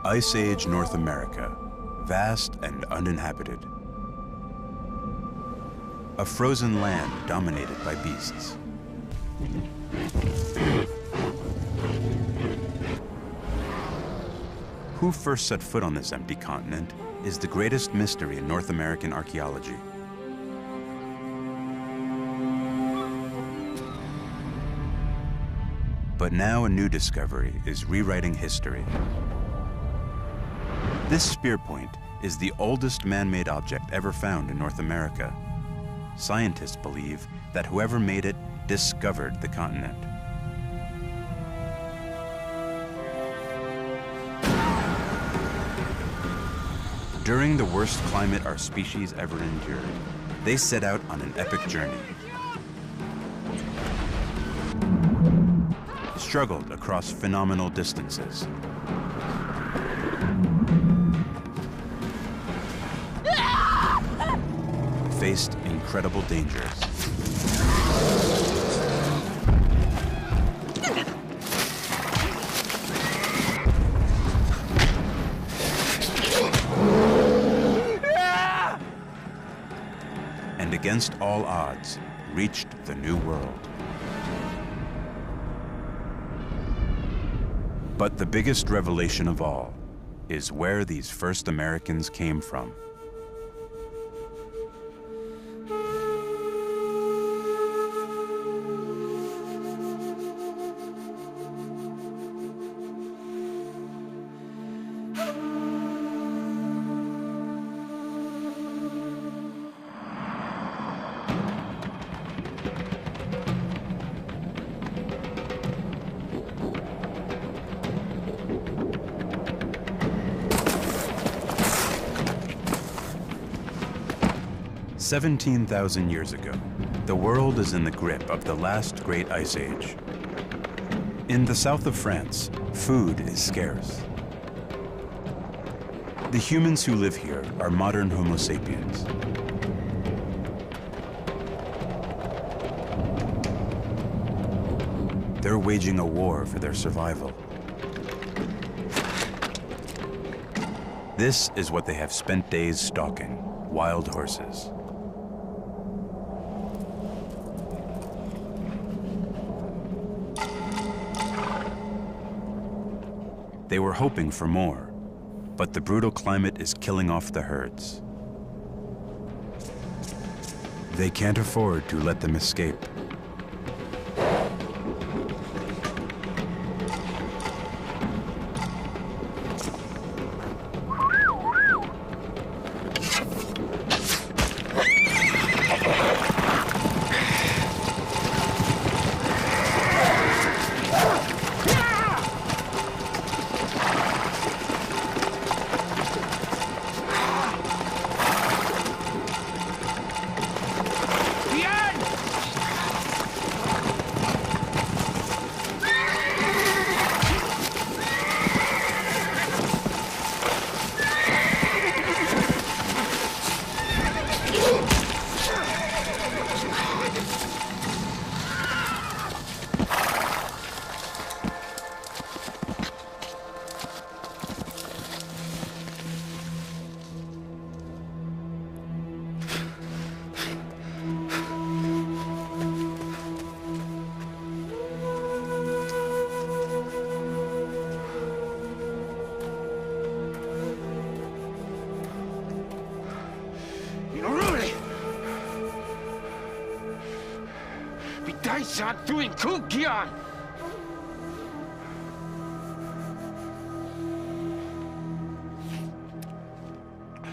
Ice Age North America, vast and uninhabited. A frozen land dominated by beasts. Who first set foot on this empty continent is the greatest mystery in North American archaeology. But now a new discovery is rewriting history. This spear point is the oldest man-made object ever found in North America. Scientists believe that whoever made it discovered the continent. During the worst climate our species ever endured, they set out on an epic journey. Struggled across phenomenal distances. Faced incredible dangers. And against all odds, reached the New World. But the biggest revelation of all is where these first Americans came from. "17,000 years ago, the world is in the grip of the last great ice age. In the south of France, food is scarce. The humans who live here are modern Homo sapiens. They're waging a war for their survival. This is what they have spent days stalking: wild horses. They were hoping for more, but the brutal climate is killing off the herds. They can't afford to let them escape.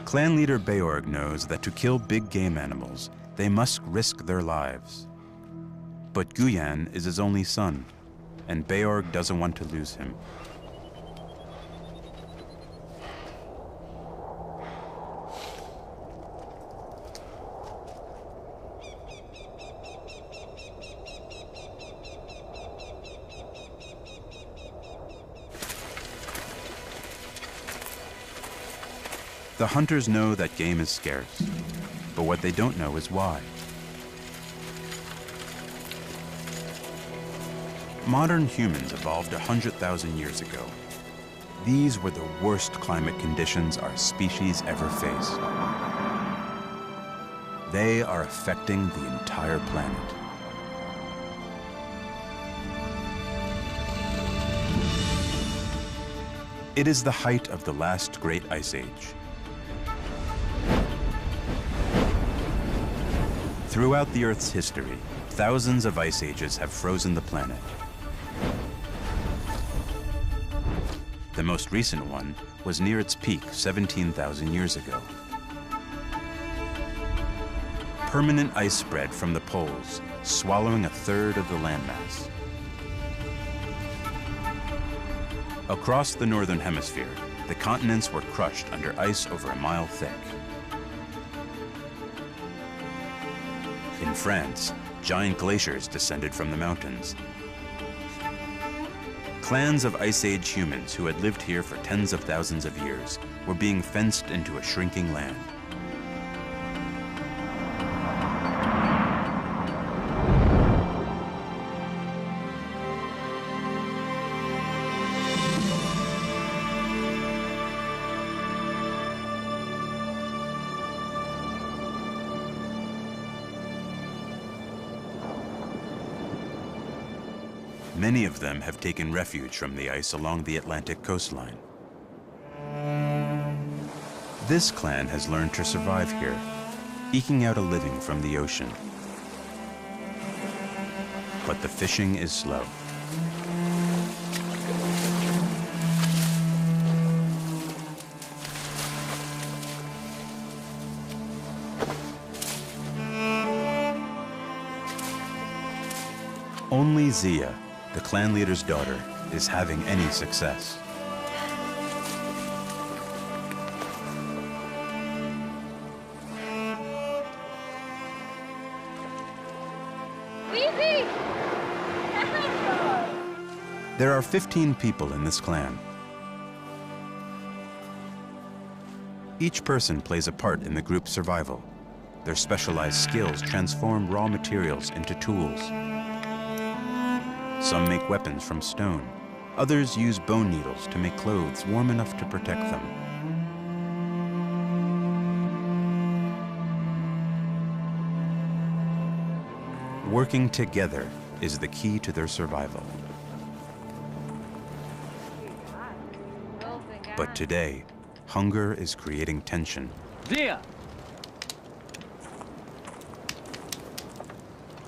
Clan leader Beorg knows that to kill big game animals, they must risk their lives. But Guyan is his only son, and Beorg doesn't want to lose him. The hunters know that game is scarce, but what they don't know is why. Modern humans evolved 100,000 years ago. These were the worst climate conditions our species ever faced. They are affecting the entire planet. It is the height of the last great ice age. Throughout the Earth's history, thousands of ice ages have frozen the planet. The most recent one was near its peak 17,000 years ago. Permanent ice spread from the poles, swallowing a third of the landmass. Across the northern hemisphere, the continents were crushed under ice over a mile thick. In France, giant glaciers descended from the mountains. Clans of Ice Age humans who had lived here for tens of thousands of years were being fenced into a shrinking land. Many of them have taken refuge from the ice along the Atlantic coastline. This clan has learned to survive here, eking out a living from the ocean. But the fishing is slow. Only Zia, the clan leader's daughter, is having any success. There are 15 people in this clan. Each person plays a part in the group's survival. Their specialized skills transform raw materials into tools. Some make weapons from stone. Others use bone needles to make clothes warm enough to protect them. Working together is the key to their survival. But today, hunger is creating tension. Zia!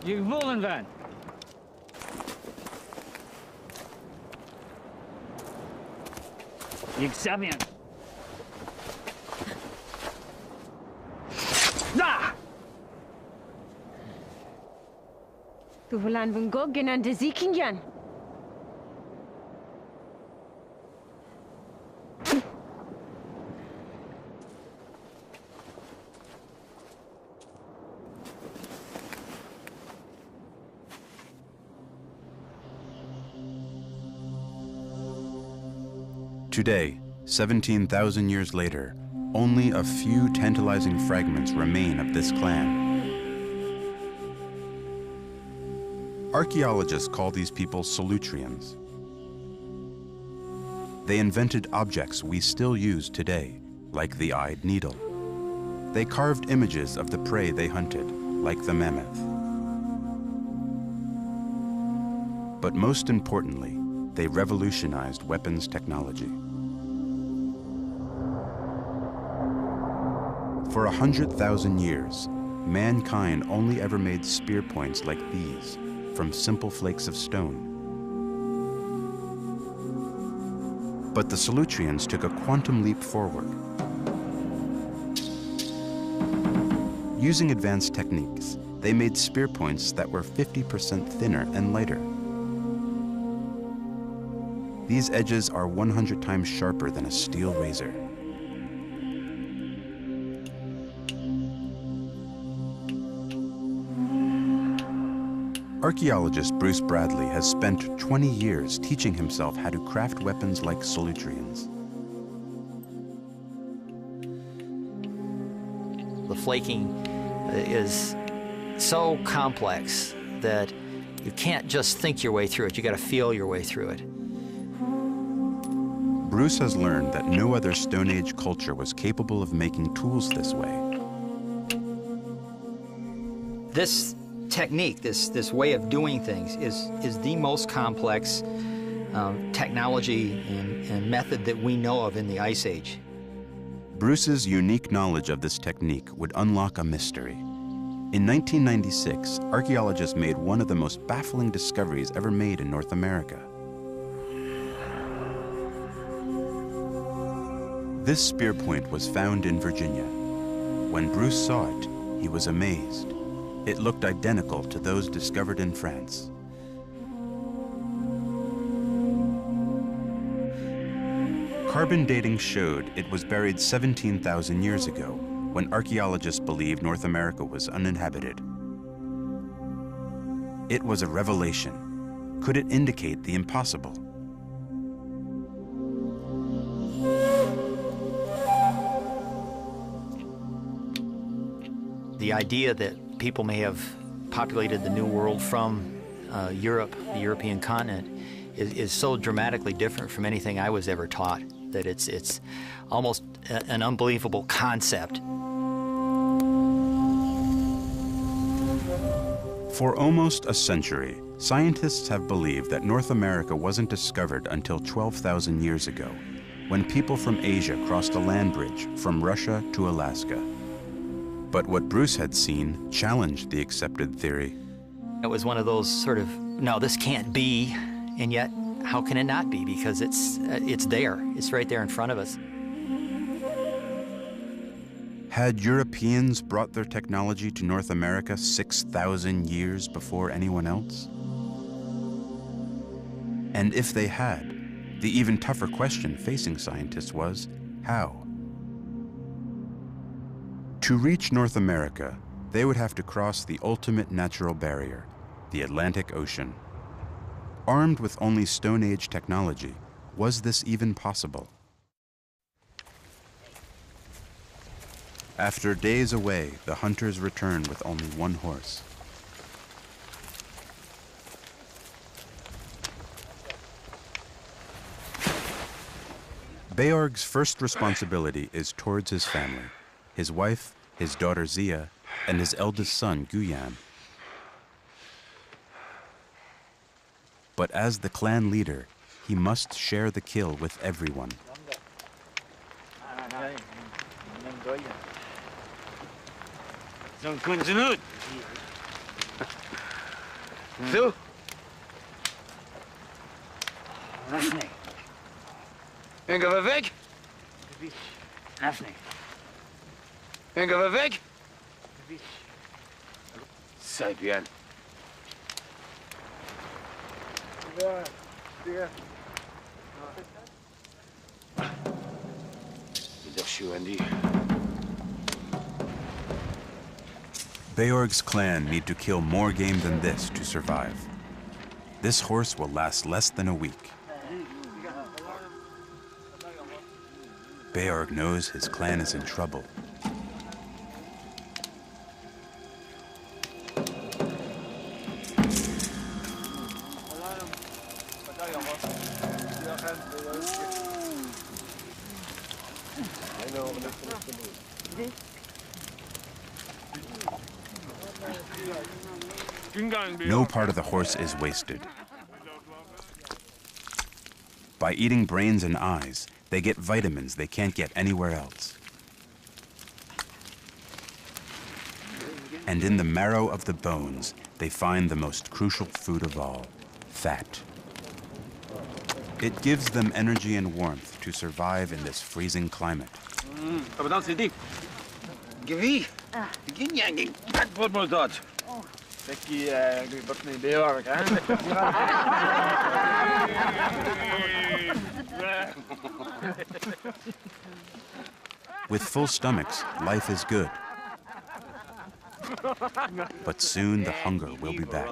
You wollen van. Ik Sabian. Da! Du volan bungo genannte Sikinjan. Today, 17,000 years later, only a few tantalizing fragments remain of this clan. Archaeologists call these people Solutreans. They invented objects we still use today, like the eyed needle. They carved images of the prey they hunted, like the mammoth. But most importantly, they revolutionized weapons technology. For 100,000 years, mankind only ever made spear points like these from simple flakes of stone. But the Solutreans took a quantum leap forward. Using advanced techniques, they made spear points that were 50% thinner and lighter. These edges are 100 times sharper than a steel razor. Archaeologist Bruce Bradley has spent 20 years teaching himself how to craft weapons like Solutreans. The flaking is so complex that you can't just think your way through it, you gotta feel your way through it. Bruce has learned that no other Stone Age culture was capable of making tools this way. This technique, this way of doing things is the most complex technology and method that we know of in the Ice Age. Bruce's unique knowledge of this technique would unlock a mystery. In 1996, archaeologists made one of the most baffling discoveries ever made in North America. This spear point was found in Virginia. When Bruce saw it, he was amazed. It looked identical to those discovered in France. Carbon dating showed it was buried 17,000 years ago, when archaeologists believed North America was uninhabited. It was a revelation. Could it indicate the impossible? The idea that people may have populated the New World from Europe, the European continent, is so dramatically different from anything I was ever taught that it's almost an unbelievable concept. For almost a century, scientists have believed that North America wasn't discovered until 12,000 years ago, when people from Asia crossed a land bridge from Russia to Alaska. But what Bruce had seen challenged the accepted theory. It was one of those sort of, no, this can't be, and yet, how can it not be? Because it's there. It's right there in front of us. Had Europeans brought their technology to North America 6,000 years before anyone else? And if they had, the even tougher question facing scientists was, how? To reach North America, they would have to cross the ultimate natural barrier, the Atlantic Ocean. Armed with only Stone Age technology, was this even possible? After days away, the hunters return with only one horse. Beorg's first responsibility is towards his family, his wife, his daughter Zia, and his eldest son, Guyan. But as the clan leader, he must share the kill with everyone. Beorg's clan need to kill more game than this to survive. This horse will last less than a week. Beorg knows his clan is in trouble. No part of the horse is wasted. By eating brains and eyes, they get vitamins they can't get anywhere else. And in the marrow of the bones, they find the most crucial food of all, fat. It gives them energy and warmth to survive in this freezing climate. With full stomachs, life is good. But soon the hunger will be back.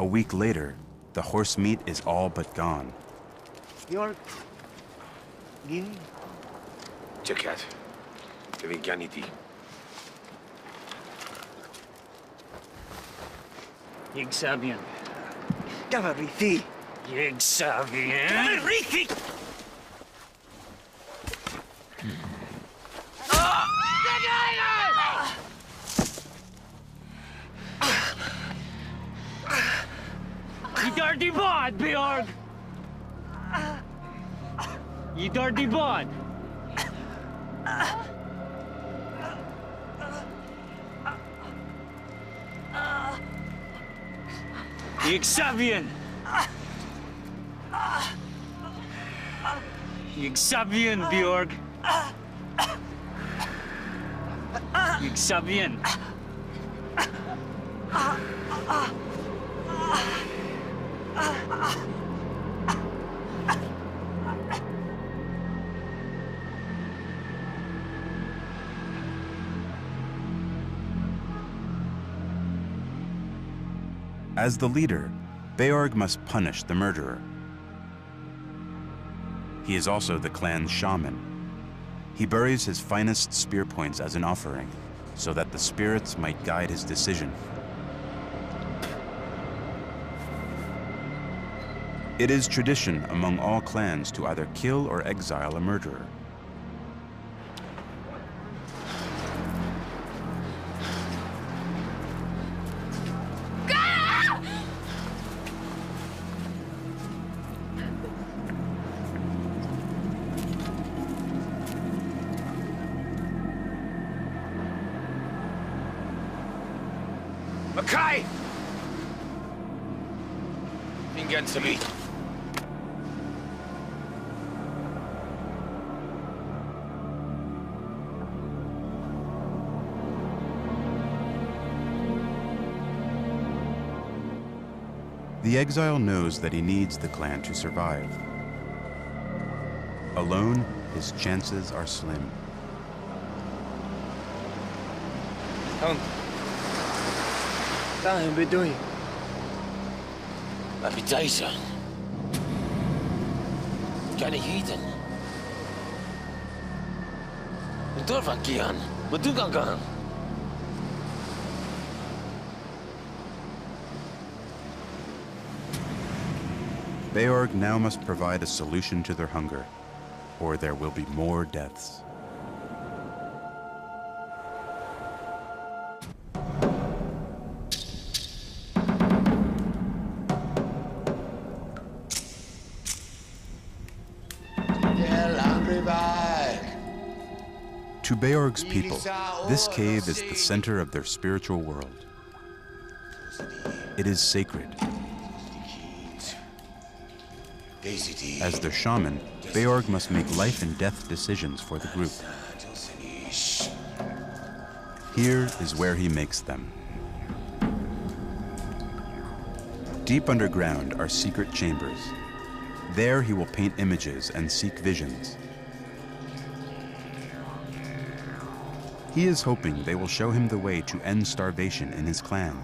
A week later, the horse meat is all but gone. Björk. Gini. Czekaj. Det vill jag inte. Jigsabian. Gavariti. Jigsabian. Gavariti! You dirty bod, Björk! You dirty bod! Jigsabian! Jigsabian, Björk! Jigsabian! As the leader, Beorg must punish the murderer. He is also the clan's shaman. He buries his finest spear points as an offering, so that the spirits might guide his decision. It is tradition among all clans to either kill or exile a murderer. Mackay! Ingen to me. The exile knows that he needs the clan to survive. Alone, his chances are slim. Tahan bedoy. Appetizer. Kan ik eten? Ik durf aan Kian. Wat doe ik aan? Beorg now must provide a solution to their hunger, or there will be more deaths. To Beorg's people, this cave is the center of their spiritual world. It is sacred. As their shaman, Beorg must make life and death decisions for the group. Here is where he makes them. Deep underground are secret chambers. There he will paint images and seek visions. He is hoping they will show him the way to end starvation in his clan.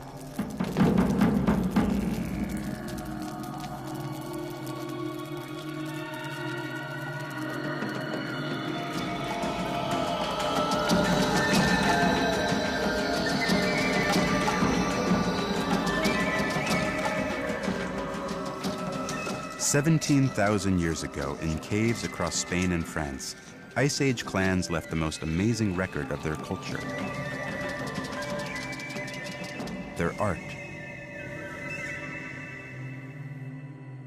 "17,000 years ago, in caves across Spain and France, Ice Age clans left the most amazing record of their culture. Their art.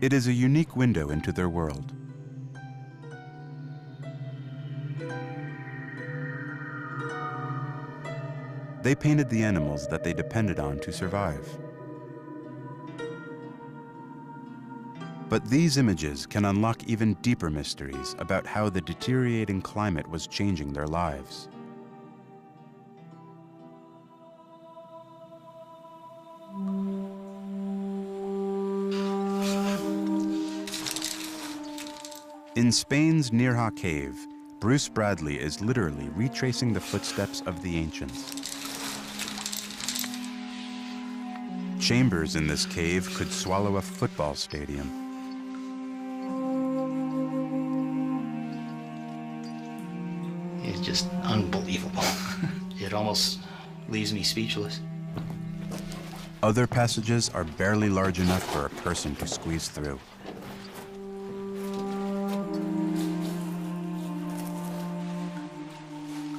It is a unique window into their world. They painted the animals that they depended on to survive. But these images can unlock even deeper mysteries about how the deteriorating climate was changing their lives. In Spain's Nirha Cave, Bruce Bradley is literally retracing the footsteps of the ancients. Chambers in this cave could swallow a football stadium. It's just unbelievable. It almost leaves me speechless. Other passages are barely large enough for a person to squeeze through.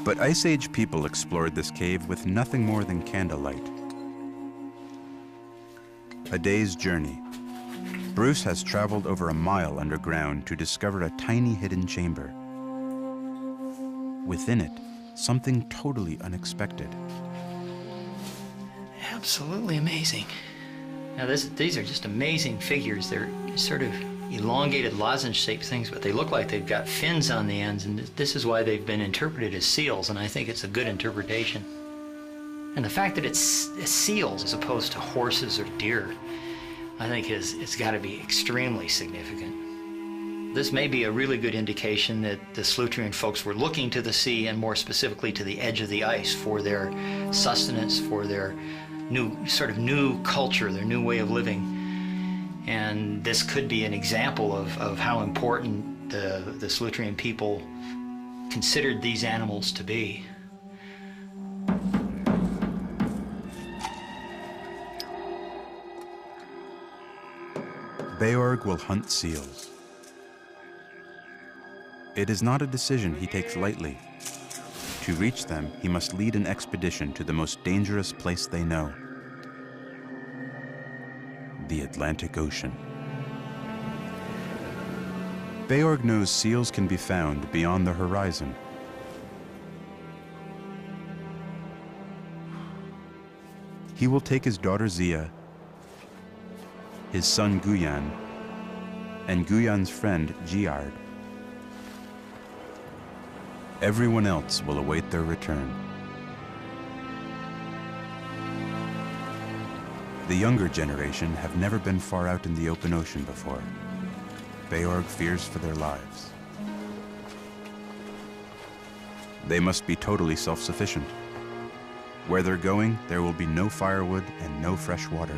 But Ice Age people explored this cave with nothing more than candlelight. A day's journey. Bruce has traveled over a mile underground to discover a tiny hidden chamber. Within it, something totally unexpected. Absolutely amazing. Now these are just amazing figures. They're sort of elongated lozenge-shaped things, but they look like they've got fins on the ends, and this is why they've been interpreted as seals, and I think it's a good interpretation. And the fact that it's seals as opposed to horses or deer, I think it's got to be extremely significant. This may be a really good indication that the Solutrean folks were looking to the sea, and more specifically to the edge of the ice, for their sustenance, for their new culture, their new way of living. And this could be an example of how important the Solutrean people considered these animals to be. Beorg will hunt seals. It is not a decision he takes lightly. To reach them, he must lead an expedition to the most dangerous place they know: the Atlantic Ocean. Beorg knows seals can be found beyond the horizon. He will take his daughter Zia, his son Guyan, and Guyan's friend Giard. Everyone else will await their return. The younger generation have never been far out in the open ocean before. Beorg fears for their lives. They must be totally self-sufficient. Where they're going, there will be no firewood and no fresh water.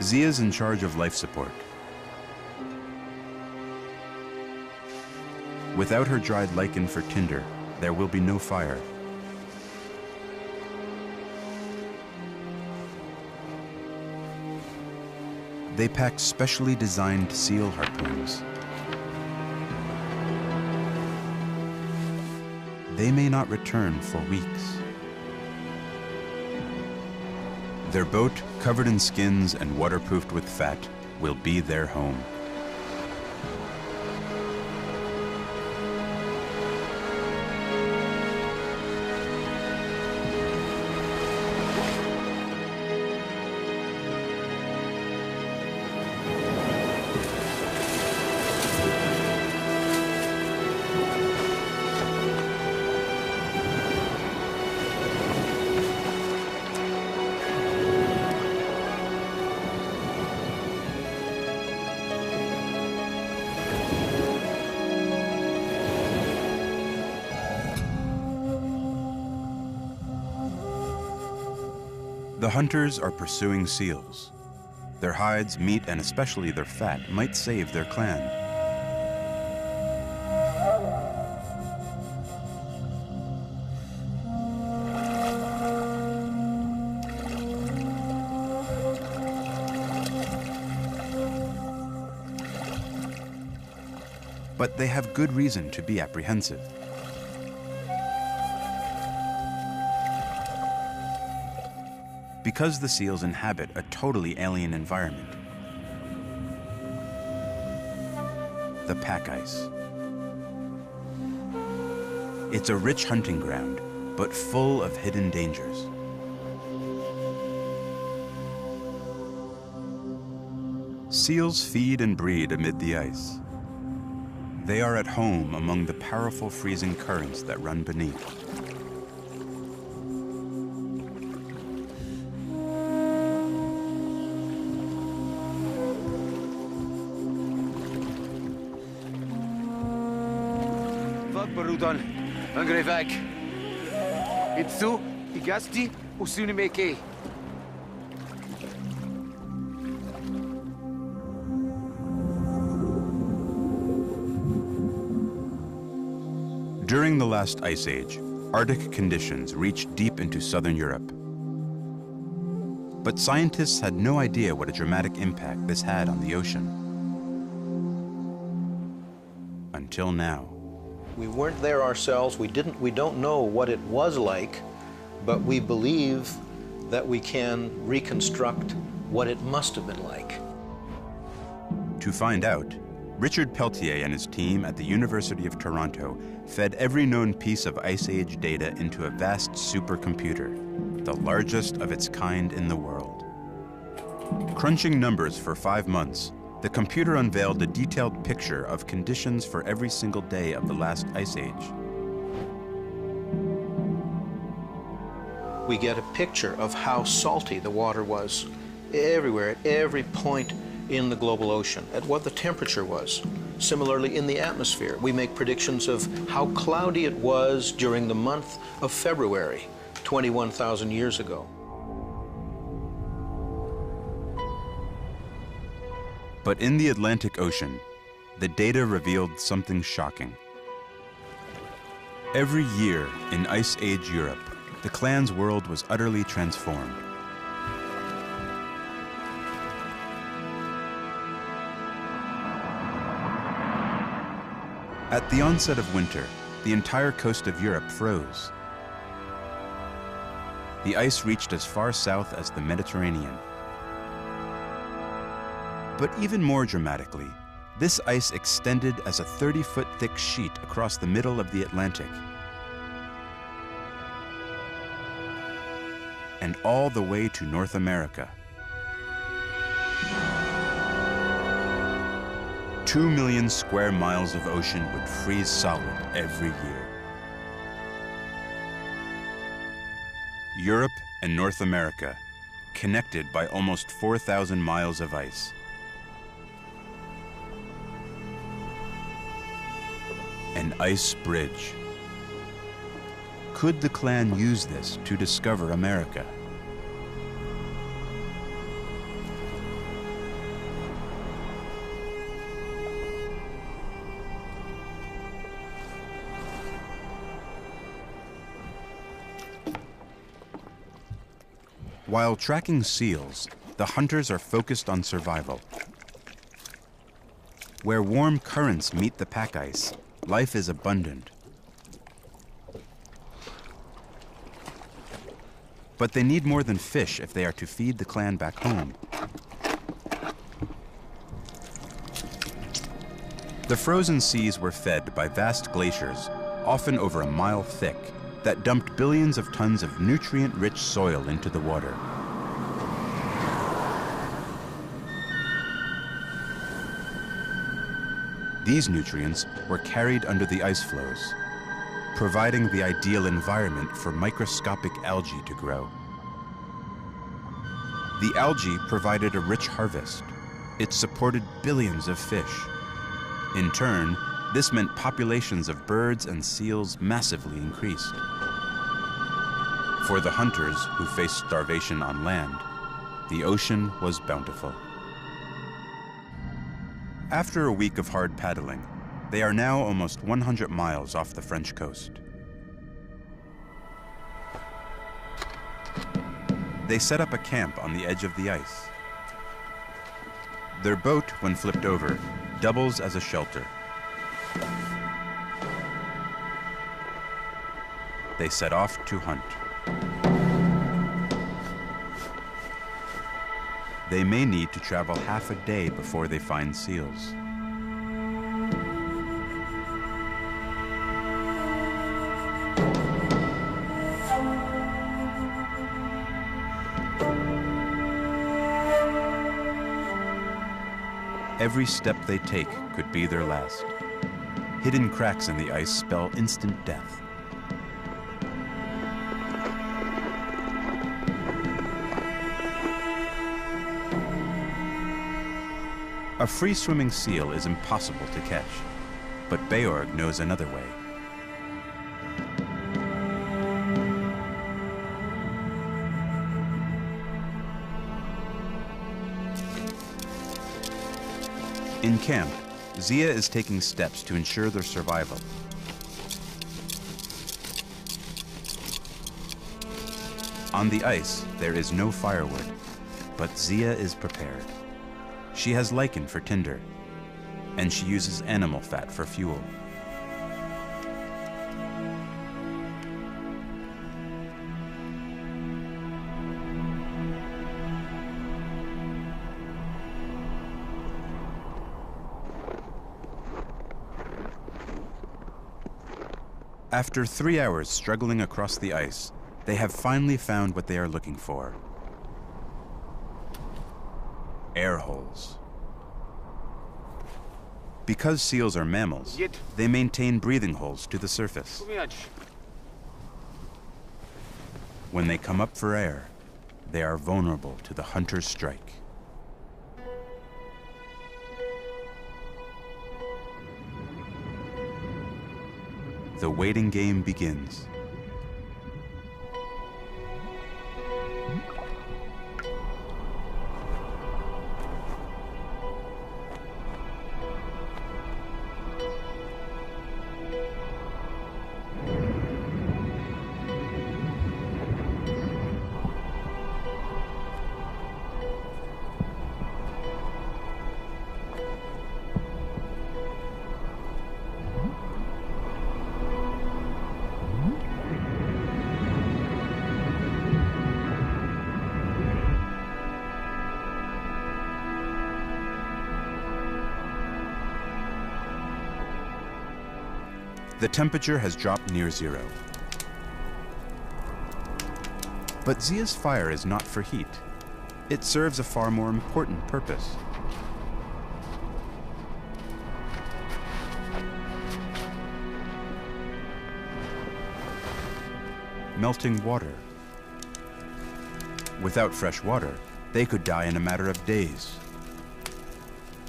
Zia's in charge of life support. Without her dried lichen for tinder, there will be no fire. They pack specially designed seal harpoons. They may not return for weeks. Their boat, covered in skins and waterproofed with fat, will be their home. The hunters are pursuing seals. Their hides, meat, and especially their fat might save their clan. But they have good reason to be apprehensive. Because the seals inhabit a totally alien environment. The pack ice. It's a rich hunting ground, but full of hidden dangers. Seals feed and breed amid the ice. They are at home among the powerful freezing currents that run beneath. Barudon, Angrevak. Itsu, Igasti, Usunimeke. During the last ice age, Arctic conditions reached deep into southern Europe. But scientists had no idea what a dramatic impact this had on the ocean. Until now. We weren't there ourselves. We don't know what it was like, but we believe that we can reconstruct what it must have been like. To find out, Richard Peltier and his team at the University of Toronto fed every known piece of Ice Age data into a vast supercomputer, the largest of its kind in the world. Crunching numbers for 5 months, the computer unveiled a detailed picture of conditions for every single day of the last Ice Age. We get a picture of how salty the water was everywhere, at every point in the global ocean, at what the temperature was. Similarly, in the atmosphere, we make predictions of how cloudy it was during the month of February, 21,000 years ago. But in the Atlantic Ocean, the data revealed something shocking. Every year in Ice Age Europe, the clan's world was utterly transformed. At the onset of winter, the entire coast of Europe froze. The ice reached as far south as the Mediterranean. But even more dramatically, this ice extended as a 30-foot thick sheet across the middle of the Atlantic. And all the way to North America. 2 million square miles of ocean would freeze solid every year. Europe and North America, connected by almost 4,000 miles of ice. An ice bridge. Could the clan use this to discover America? While tracking seals, the hunters are focused on survival. Where warm currents meet the pack ice, life is abundant. But they need more than fish if they are to feed the clan back home. The frozen seas were fed by vast glaciers, often over a mile thick, that dumped billions of tons of nutrient-rich soil into the water. These nutrients were carried under the ice floes, providing the ideal environment for microscopic algae to grow. The algae provided a rich harvest. It supported billions of fish. In turn, this meant populations of birds and seals massively increased. For the hunters who faced starvation on land, the ocean was bountiful. After a week of hard paddling, they are now almost 100 miles off the French coast. They set up a camp on the edge of the ice. Their boat, when flipped over, doubles as a shelter. They set off to hunt. They may need to travel half a day before they find seals. Every step they take could be their last. Hidden cracks in the ice spell instant death. A free-swimming seal is impossible to catch, but Beorg knows another way. In camp, Zia is taking steps to ensure their survival. On the ice, there is no firewood, but Zia is prepared. She has lichen for tinder, and she uses animal fat for fuel. After 3 hours struggling across the ice, they have finally found what they are looking for. Air holes. Because seals are mammals, they maintain breathing holes to the surface. When they come up for air, they are vulnerable to the hunter's strike. The waiting game begins. The temperature has dropped near zero. But Zia's fire is not for heat. It serves a far more important purpose. Melting water. Without fresh water, they could die in a matter of days.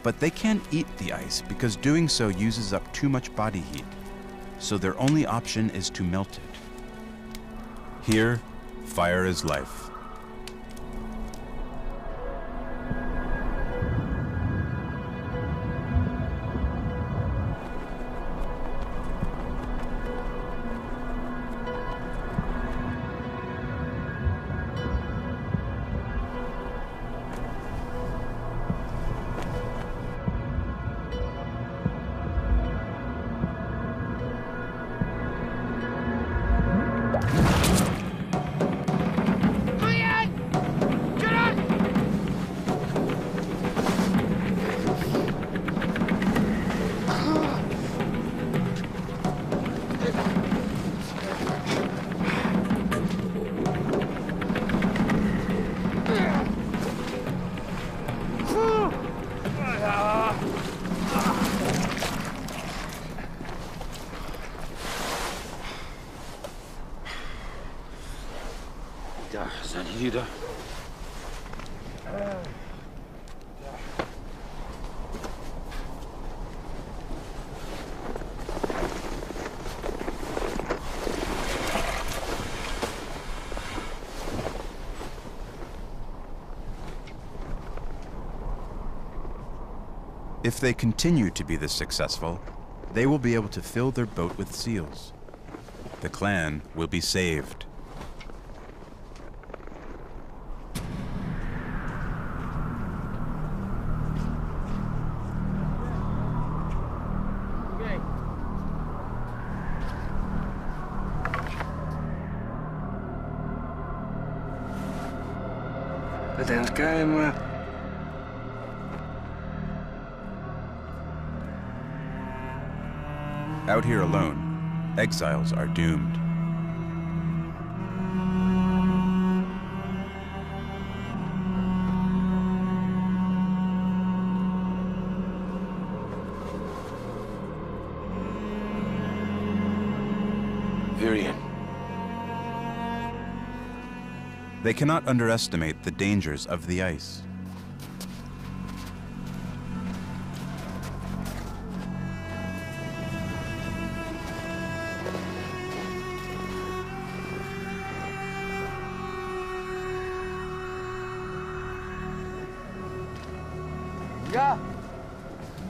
But they can't eat the ice because doing so uses up too much body heat. So their only option is to melt it. Here, fire is life. If they continue to be this successful, they will be able to fill their boat with seals. The clan will be saved. Out here alone, exiles are doomed. Aryan. They cannot underestimate the dangers of the ice.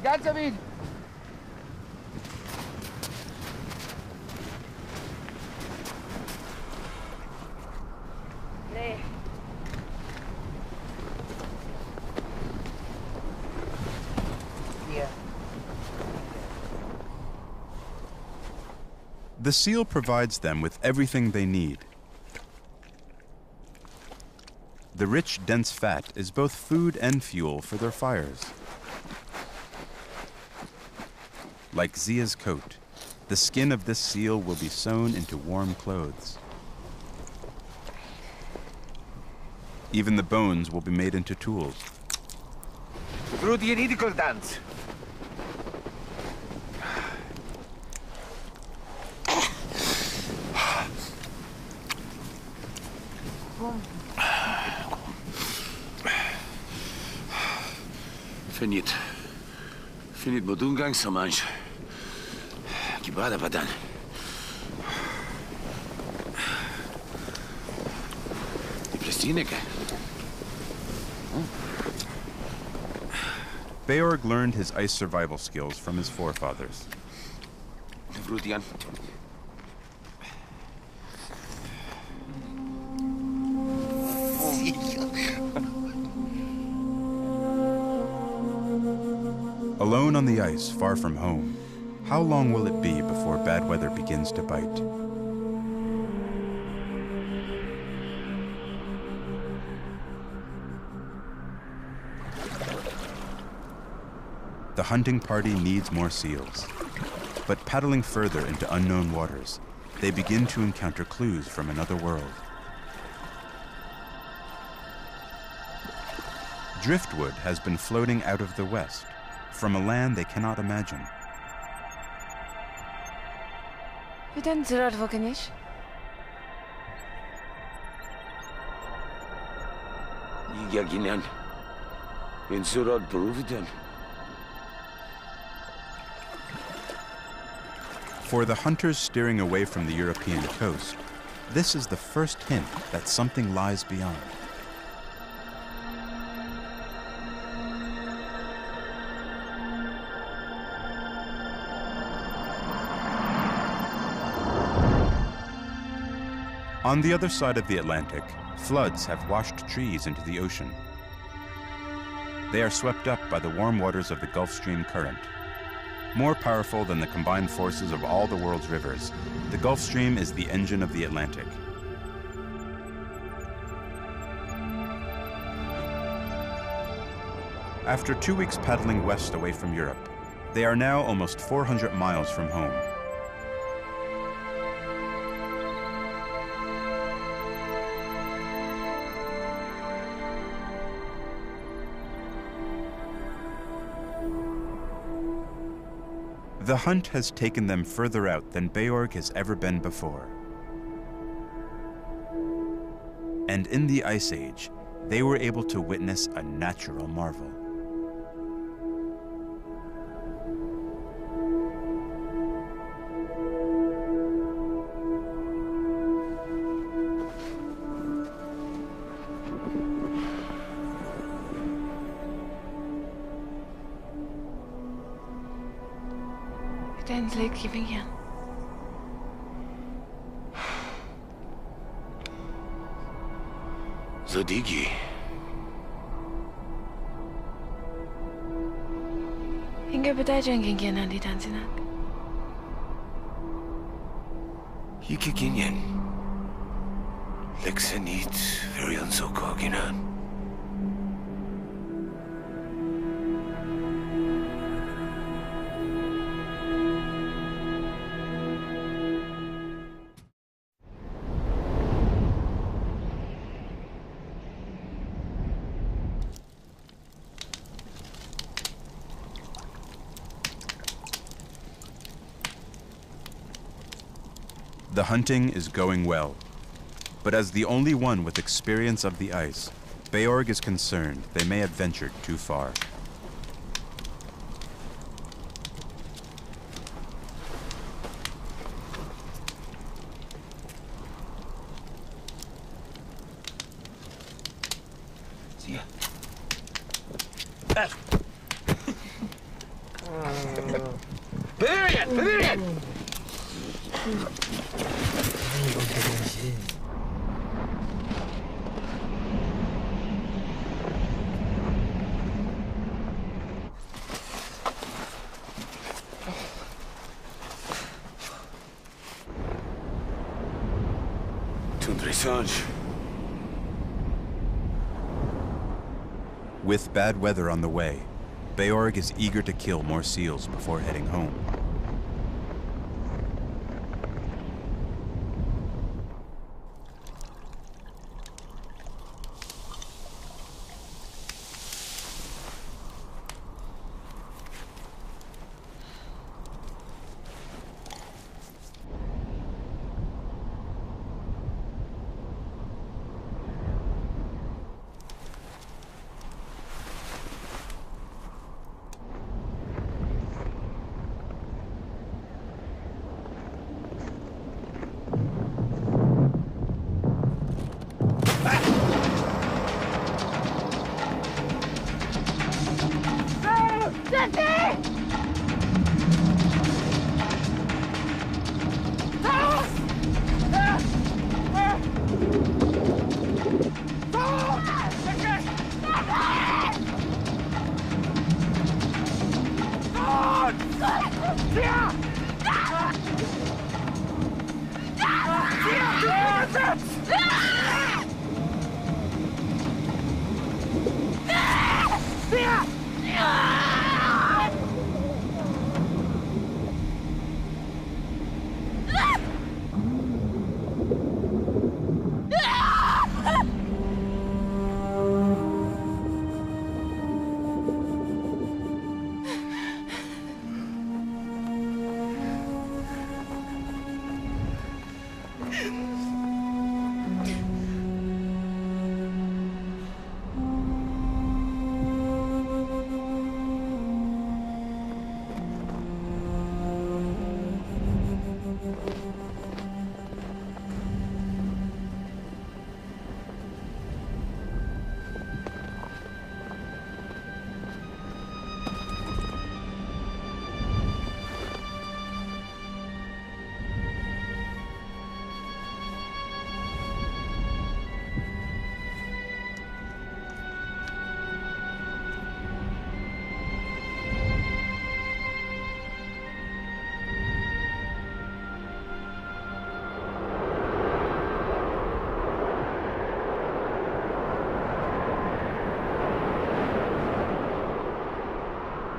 Ganz am ihn! Nee. Hier. The seal provides them with everything they need. The rich, dense fat is both food and fuel for their fires. Like Zia's coat, the skin of this seal will be sewn into warm clothes. Even the bones will be made into tools. Through the identical dance. Finit modungang sa manch. Kibada padan. Di prestineke. Beorg learned his ice survival skills from his forefathers. Vrutian. Alone on the ice, far from home, how long will it be before bad weather begins to bite? The hunting party needs more seals. But paddling further into unknown waters, they begin to encounter clues from another world. Driftwood has been floating out of the west, from a land they cannot imagine. Witan zurad vokanish? Yigaginan. In Surad Peruvitan. For the hunters steering away from the European coast, this is the first hint that something lies beyond. On the other side of the Atlantic, floods have washed trees into the ocean. They are swept up by the warm waters of the Gulf Stream current. More powerful than the combined forces of all the world's rivers, the Gulf Stream is the engine of the Atlantic. After 2 weeks paddling west away from Europe, they are now almost 400 miles from home. The hunt has taken them further out than Beorg has ever been before. And in the Ice Age, they were able to witness a natural marvel. Uiteindelijk giving je. Zadigi. Hingga betajan genggian di tansinak. Yikiginyan. Lexenit Aryans Okaginan. The hunting is going well, but as the only one with experience of the ice, Beorg is concerned they may have ventured too far. Bavarian! Bavarian! With bad weather on the way, Beorg is eager to kill more seals before heading home.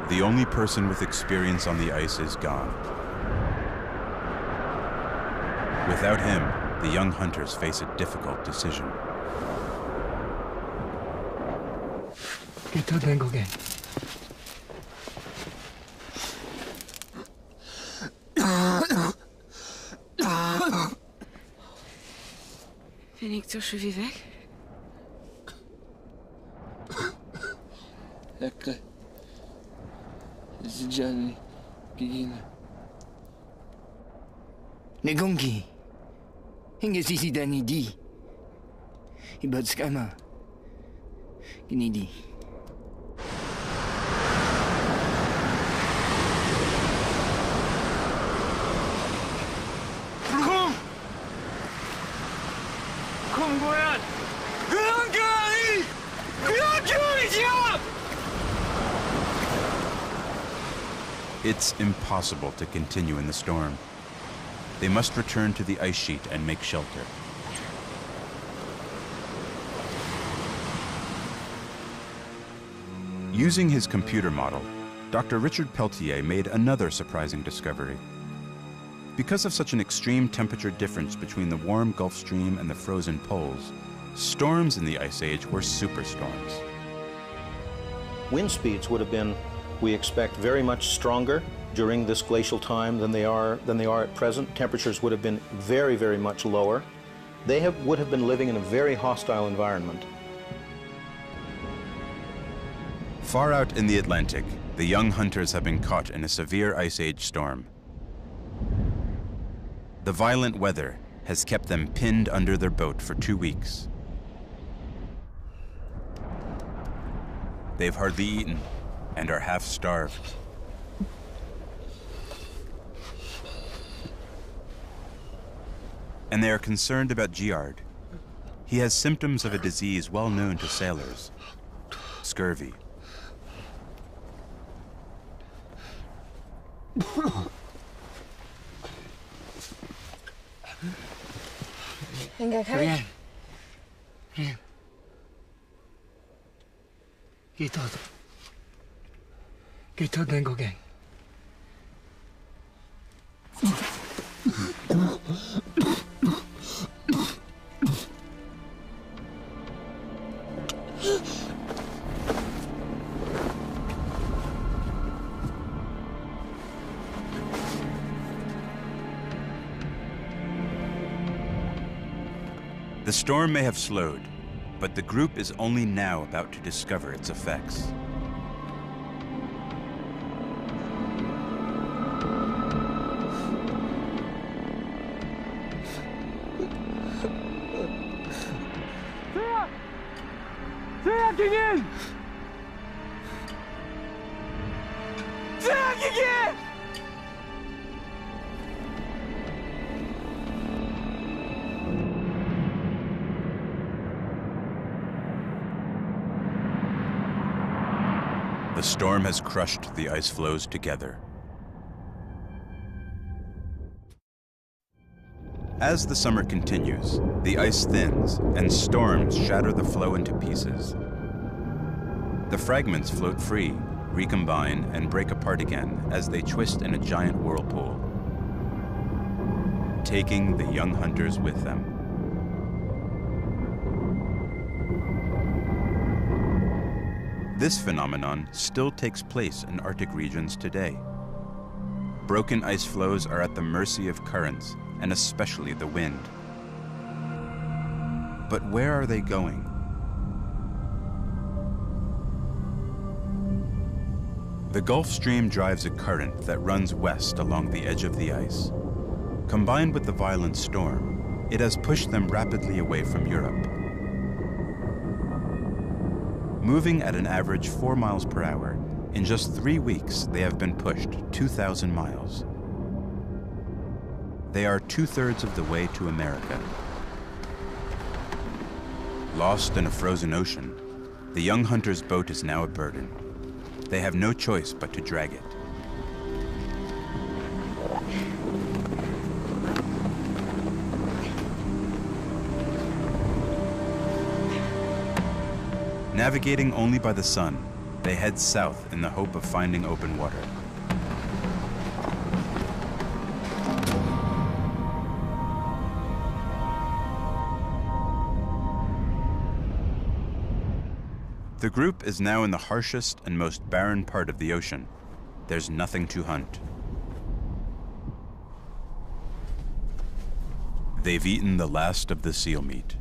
The only person with experience on the ice is gone. Without him, the young hunters face a difficult decision. Ben ik toch zo weer weg? Lekker. Zijani, Gigina. Negongi. Hinga sisi dani di. Ibad skama. Ginidi. Kom Goyan! Grangali! Grangali! It's impossible to continue in the storm. They must return to the ice sheet and make shelter. Using his computer model, Dr. Richard Peltier made another surprising discovery. Because of such an extreme temperature difference between the warm Gulf Stream and the frozen poles, storms in the Ice Age were superstorms. Wind speeds would have been, we expect, very much stronger during this glacial time than they are at present. Temperatures would have been very, very much lower. They would have been living in a very hostile environment. Far out in the Atlantic, the young hunters have been caught in a severe Ice Age storm. The violent weather has kept them pinned under their boat for 2 weeks. They've hardly eaten and are half starved. and they are concerned about Giard. He has symptoms of a disease well known to sailors, scurvy. Ryan. Ryan. Get out then go gang. The storm may have slowed, but the group is only now about to discover its effects. The storm has crushed the ice floes together. As the summer continues, the ice thins and storms shatter the floe into pieces. The fragments float free, recombine, and break apart again as they twist in a giant whirlpool, taking the young hunters with them. This phenomenon still takes place in Arctic regions today. Broken ice floes are at the mercy of currents, and especially the wind. But where are they going? The Gulf Stream drives a current that runs west along the edge of the ice. Combined with the violent storm, it has pushed them rapidly away from Europe. Moving at an average 4 miles per hour, in just 3 weeks they have been pushed 2,000 miles. They are 2/3 of the way to America. Lost in a frozen ocean, the young hunter's boat is now a burden. They have no choice but to drag it. Navigating only by the sun, they head south in the hope of finding open water. The group is now in the harshest and most barren part of the ocean. There's nothing to hunt. They've eaten the last of the seal meat.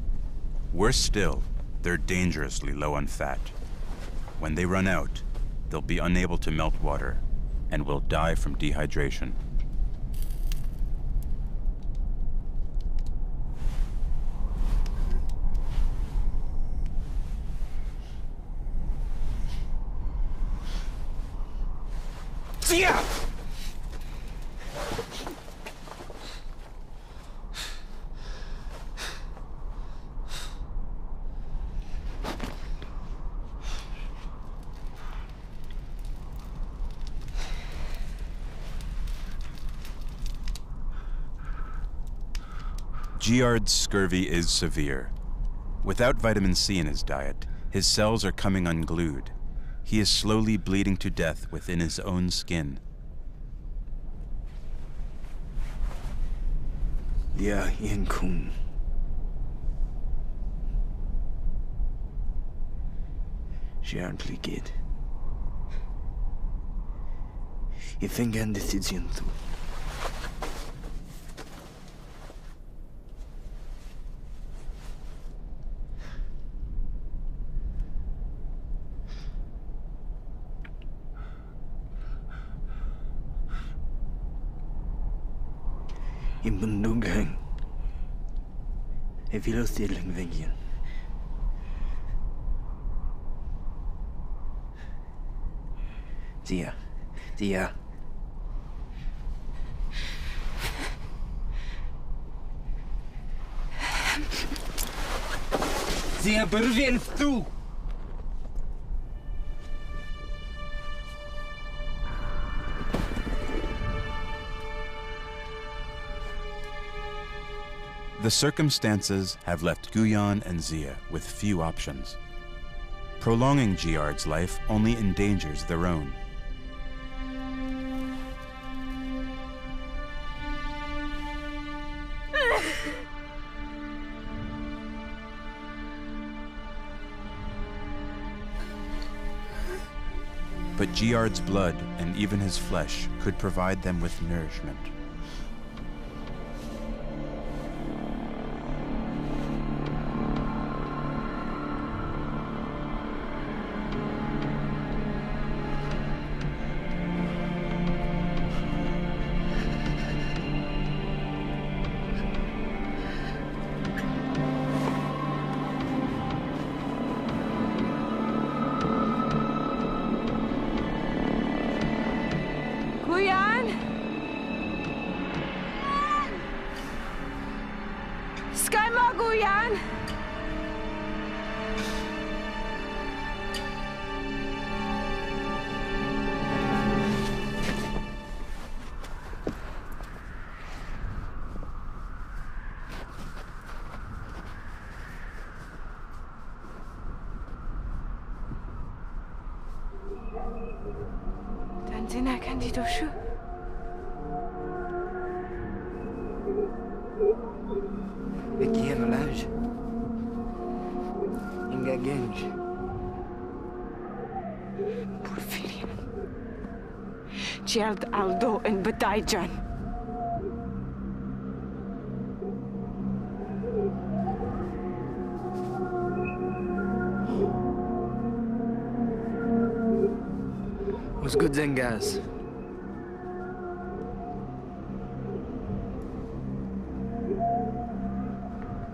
Worse still, they're dangerously low on fat. When they run out, they'll be unable to melt water and will die from dehydration. Yeah! Giard's scurvy is severe. Without vitamin C in his diet, his cells are coming unglued. He is slowly bleeding to death within his own skin. Ja, Ian Kuhn. Gently, kid. I finger en decision tu. In bundugang. Jeg vil også til en veggen. Tia. Tia. Dia bervien tu. The circumstances have left Guyan and Zia with few options. Prolonging Giard's life only endangers their own. But Giard's blood and even his flesh could provide them with nourishment. Guyan! Sky mo, Guyan! Tanzina dito şu. Aqui no laje. Inga genç. Porfirio. Gerald Aldo and Badaijan. Was good Zengas.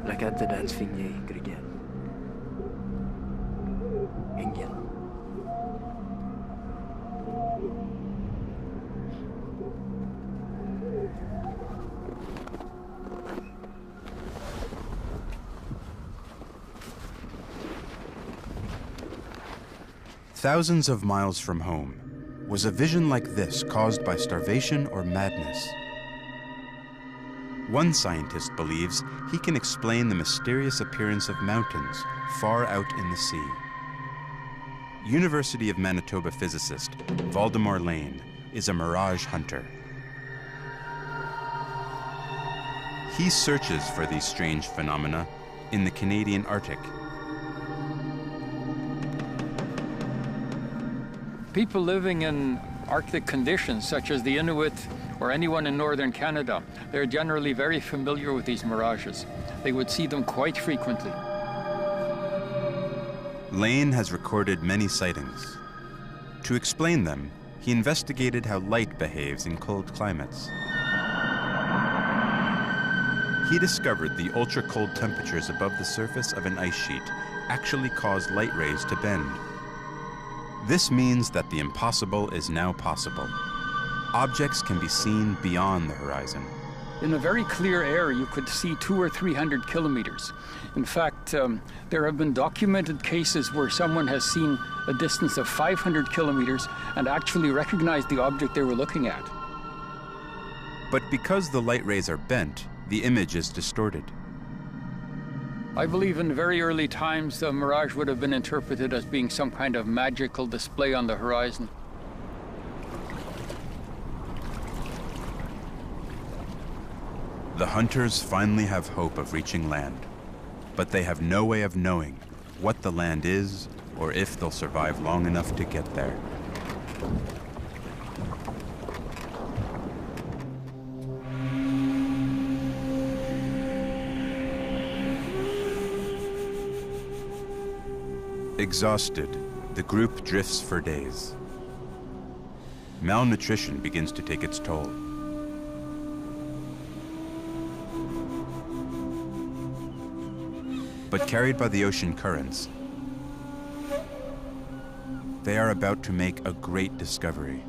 Lakad the dance finye Grigan. Indian. Thousands of miles from home, was a vision like this caused by starvation or madness? One scientist believes he can explain the mysterious appearance of mountains far out in the sea. University of Manitoba physicist Valdemar Lane is a mirage hunter. He searches for these strange phenomena in the Canadian Arctic. People living in Arctic conditions, such as the Inuit or anyone in northern Canada, they're generally very familiar with these mirages. They would see them quite frequently. Lane has recorded many sightings. To explain them, he investigated how light behaves in cold climates. He discovered the ultra-cold temperatures above the surface of an ice sheet actually cause light rays to bend. This means that the impossible is now possible. Objects can be seen beyond the horizon. In a very clear air, you could see 200 or 300 kilometers. In fact, there have been documented cases where someone has seen a distance of 500 kilometers and actually recognized the object they were looking at. But because the light rays are bent, the image is distorted. I believe in very early times, the mirage would have been interpreted as being some kind of magical display on the horizon. The hunters finally have hope of reaching land, but they have no way of knowing what the land is or if they'll survive long enough to get there. Exhausted, the group drifts for days. Malnutrition begins to take its toll. But carried by the ocean currents, they are about to make a great discovery.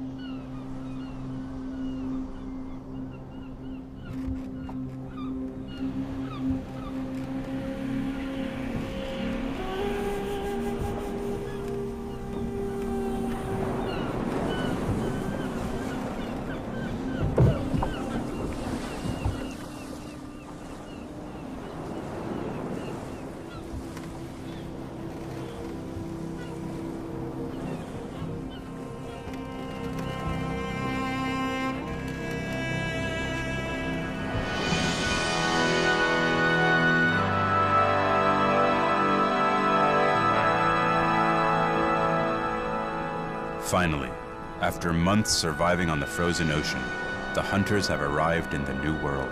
Finally, after months surviving on the frozen ocean, the hunters have arrived in the New World.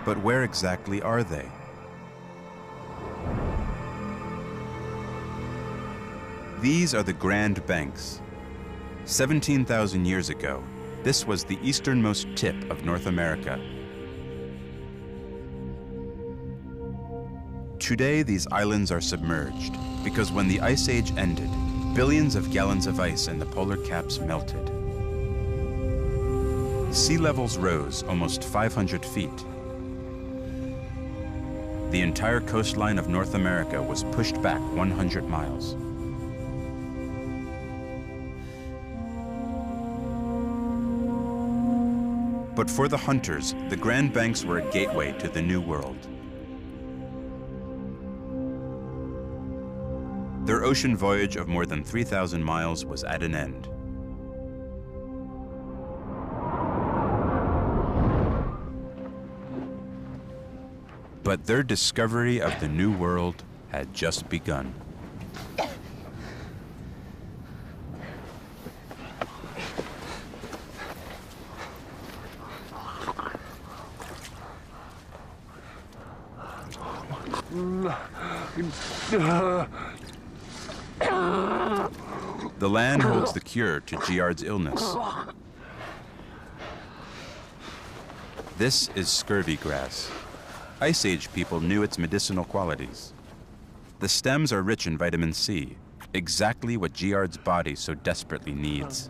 But where exactly are they? These are the Grand Banks. 17,000 years ago, this was the easternmost tip of North America. Today, these islands are submerged because when the Ice Age ended, billions of gallons of ice in the polar caps melted. Sea levels rose almost 500 feet. The entire coastline of North America was pushed back 100 miles. But for the hunters, the Grand Banks were a gateway to the New World. Their ocean voyage of more than 3,000 miles was at an end. But their discovery of the New World had just begun. The land holds the cure to Giard's illness. This is scurvy grass. Ice Age people knew its medicinal qualities. The stems are rich in vitamin C, exactly what Giard's body so desperately needs.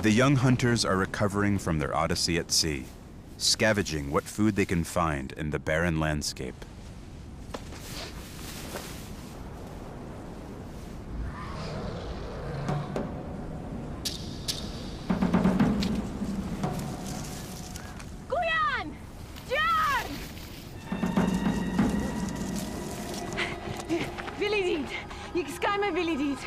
The young hunters are recovering from their odyssey at sea, scavenging what food they can find in the barren landscape. Guyan! Jan! Willi dit. Ik sky me Willi dit.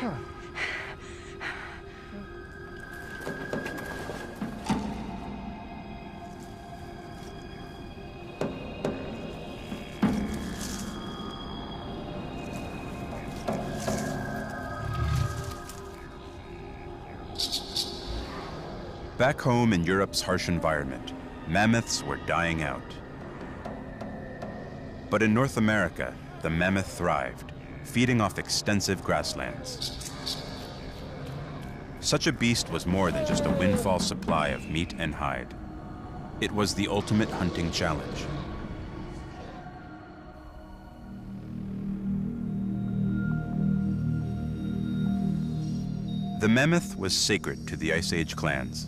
Back home in Europe's harsh environment, mammoths were dying out. But in North America, the mammoth thrived, feeding off extensive grasslands. Such a beast was more than just a windfall supply of meat and hide. It was the ultimate hunting challenge. The mammoth was sacred to the Ice Age clans.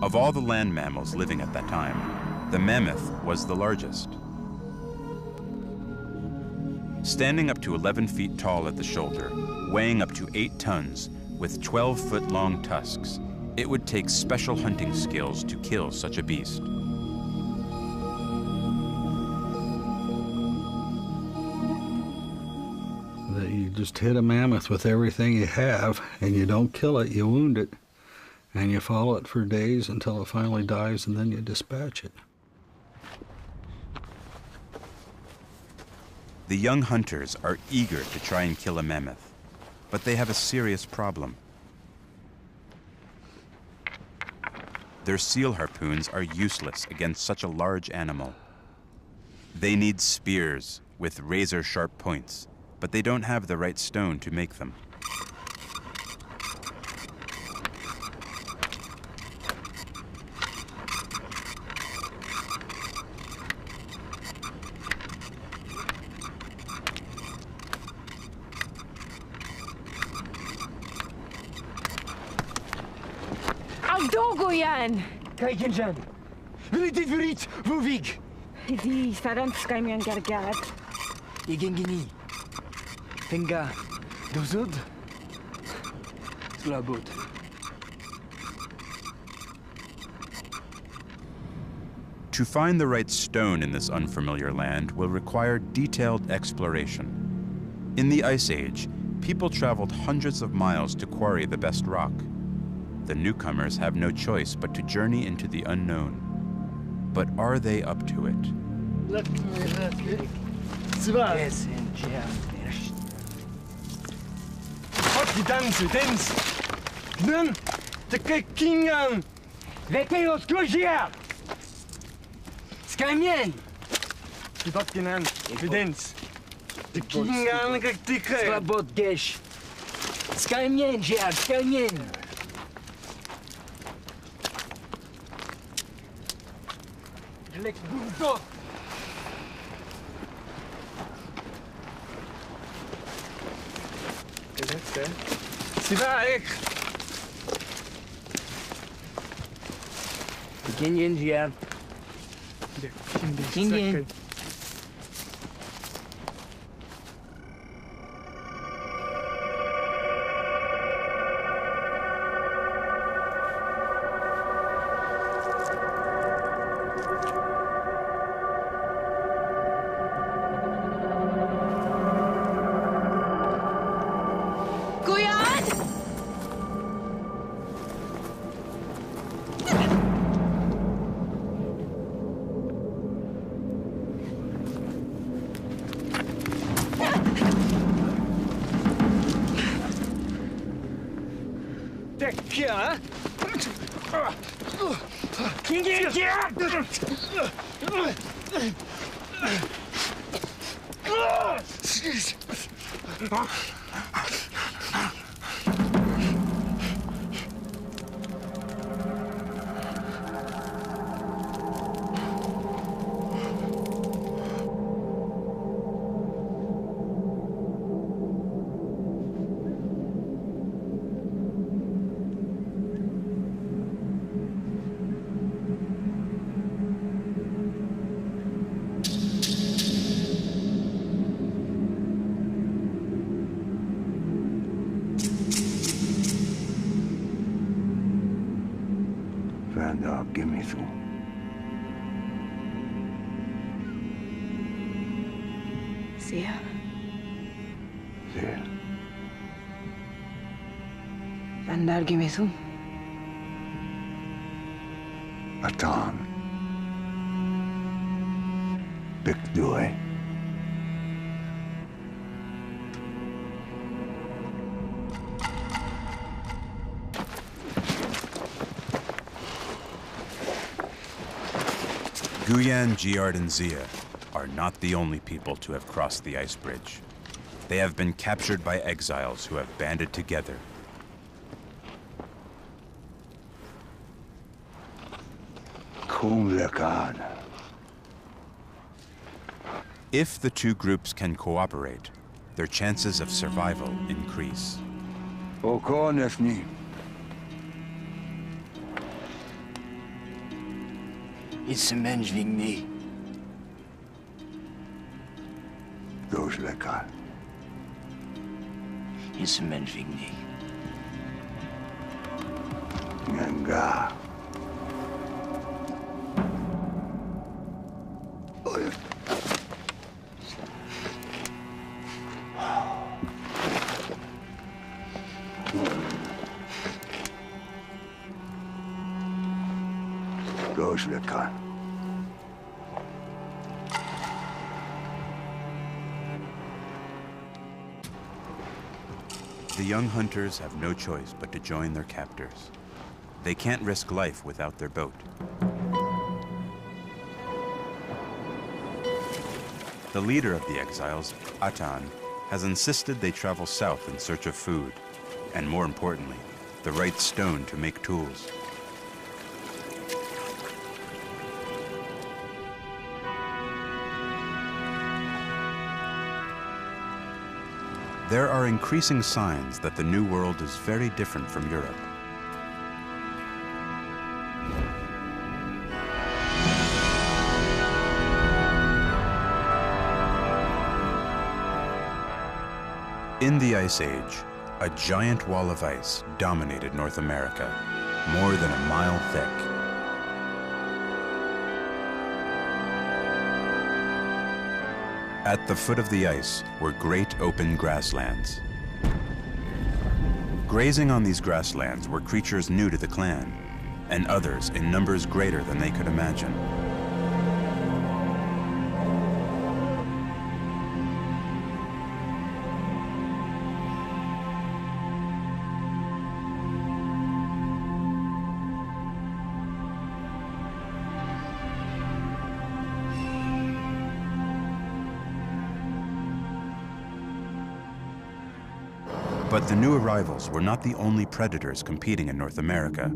Of all the land mammals living at that time, the mammoth was the largest. Standing up to 11 feet tall at the shoulder, weighing up to 8 tons, with 12-foot-long tusks, it would take special hunting skills to kill such a beast. You just hit a mammoth with everything you have, and you don't kill it, you wound it. And you follow it for days until it finally dies, and then you dispatch it. The young hunters are eager to try and kill a mammoth, but they have a serious problem. Their seal harpoons are useless against such a large animal. They need spears with razor-sharp points, but they don't have the right stone to make them. Dogoyan! Kijk eens aan. Wil je dit voor iets, Vuvik? Die staran skamian gargat. Igengini. Tenga. Dozud. Slabut. To find the right stone in this unfamiliar land will require detailed exploration. In the Ice Age, people traveled hundreds of miles to quarry the best rock. The newcomers have no choice but to journey into the unknown. But are they up to it? Dans. Dan, te kingan. Veteos Gruzia. Skamien. Je dat genan. Evidence. De kingan gektikke. Slabut gesh. Skamien, Jad, skamien. Gelek boedot. Sivaik. Kinyan, Jad. Kinyan. Tekja. Kingan, Jad. Give me through. Sia. There. Vandar gimesu. Atan. Bikdue. Guyan, Giard, and Zia are not the only people to have crossed the ice bridge. They have been captured by exiles who have banded together. If the two groups can cooperate, their chances of survival increase. It's a mensch wegen me. Those lekar. It's a mensch wegen me. Nganga. Those lekar. The young hunters have no choice but to join their captors. They can't risk life without their boat. The leader of the exiles, Atan, has insisted they travel south in search of food, and more importantly, the right stone to make tools. There are increasing signs that the New World is very different from Europe. In the Ice Age, a giant wall of ice dominated North America, more than a mile thick. At the foot of the ice were great open grasslands. Grazing on these grasslands were creatures new to the clan, and others in numbers greater than they could imagine. But the new arrivals were not the only predators competing in North America.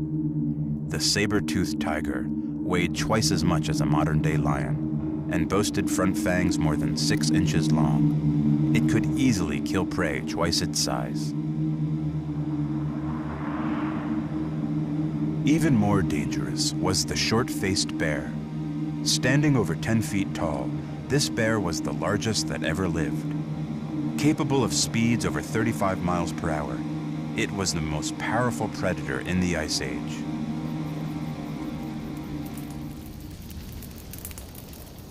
The saber-toothed tiger weighed twice as much as a modern-day lion and boasted front fangs more than 6 inches long. It could easily kill prey twice its size. Even more dangerous was the short-faced bear. Standing over 10 feet tall, this bear was the largest that ever lived. Capable of speeds over 35 miles per hour, it was the most powerful predator in the Ice Age.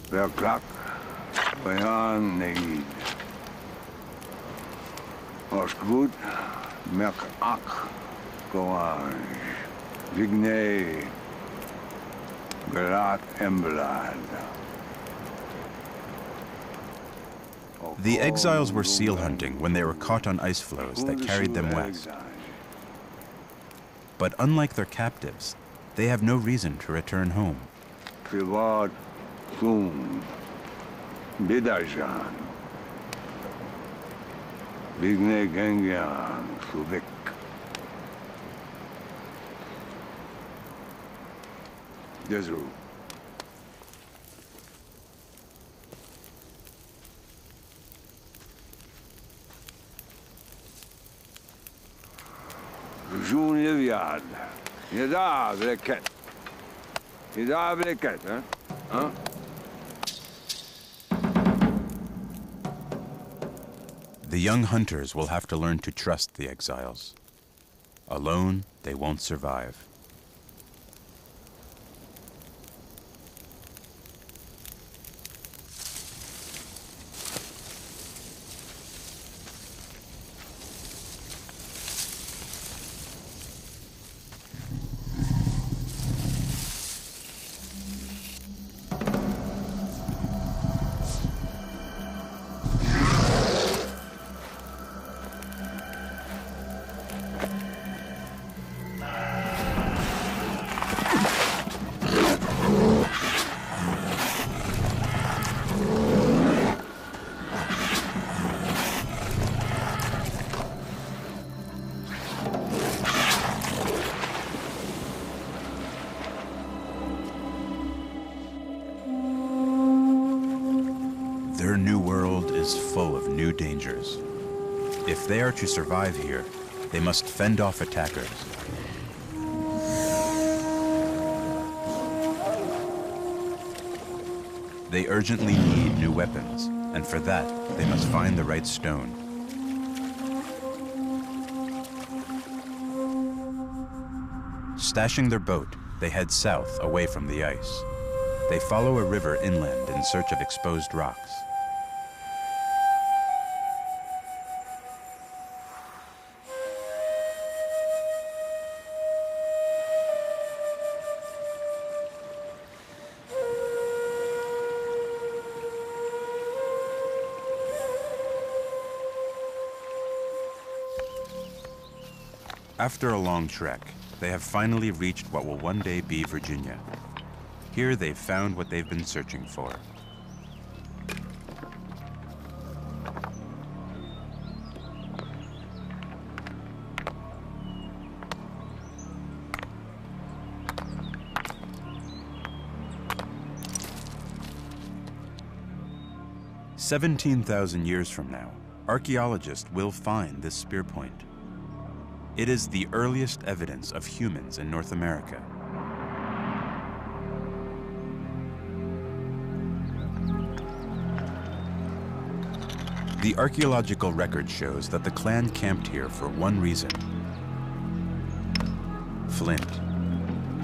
Birthright, whining. Als goed, merk ak, cries, whining. Gerat en blood. The exiles were seal hunting when they were caught on ice floes that carried them west. But unlike their captives, they have no reason to return home. Privat, zoom, bidajan. Bigne gengian, suvik. Desru. Jun Yeviad. Yeda Bleket. Yeda Bleket, huh? The young hunters will have to learn to trust the exiles. Alone, they won't survive. Their new world is full of new dangers. If they are to survive here, they must fend off attackers. They urgently need new weapons, and for that, they must find the right stone. Stashing their boat, they head south away from the ice. They follow a river inland in search of exposed rocks. After a long trek, they have finally reached what will one day be Virginia. Here they've found what they've been searching for. "17,000 years from now, archaeologists will find this spear point. It is the earliest evidence of humans in North America. The archaeological record shows that the clan camped here for one reason: flint,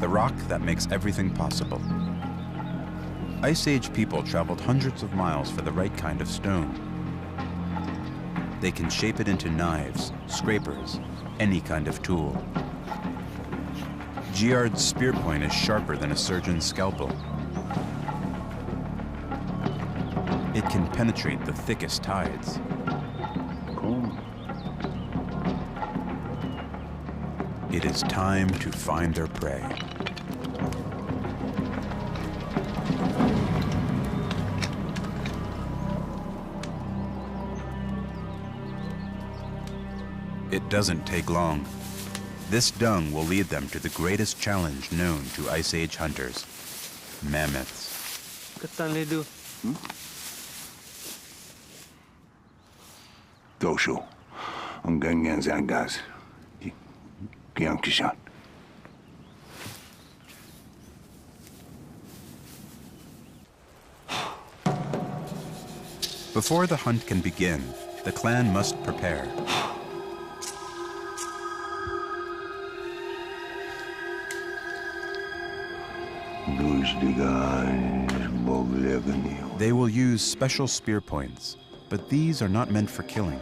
the rock that makes everything possible. Ice Age people traveled hundreds of miles for the right kind of stone. They can shape it into knives, scrapers, any kind of tool. Giard's spear point is sharper than a surgeon's scalpel. It can penetrate the thickest hides. It is time to find their prey. It doesn't take long. This dung will lead them to the greatest challenge known to Ice Age hunters: mammoths. Doshu, ang ganyan zangas. Kiyang kishan. Before the hunt can begin, the clan must prepare. They will use special spear points, but these are not meant for killing.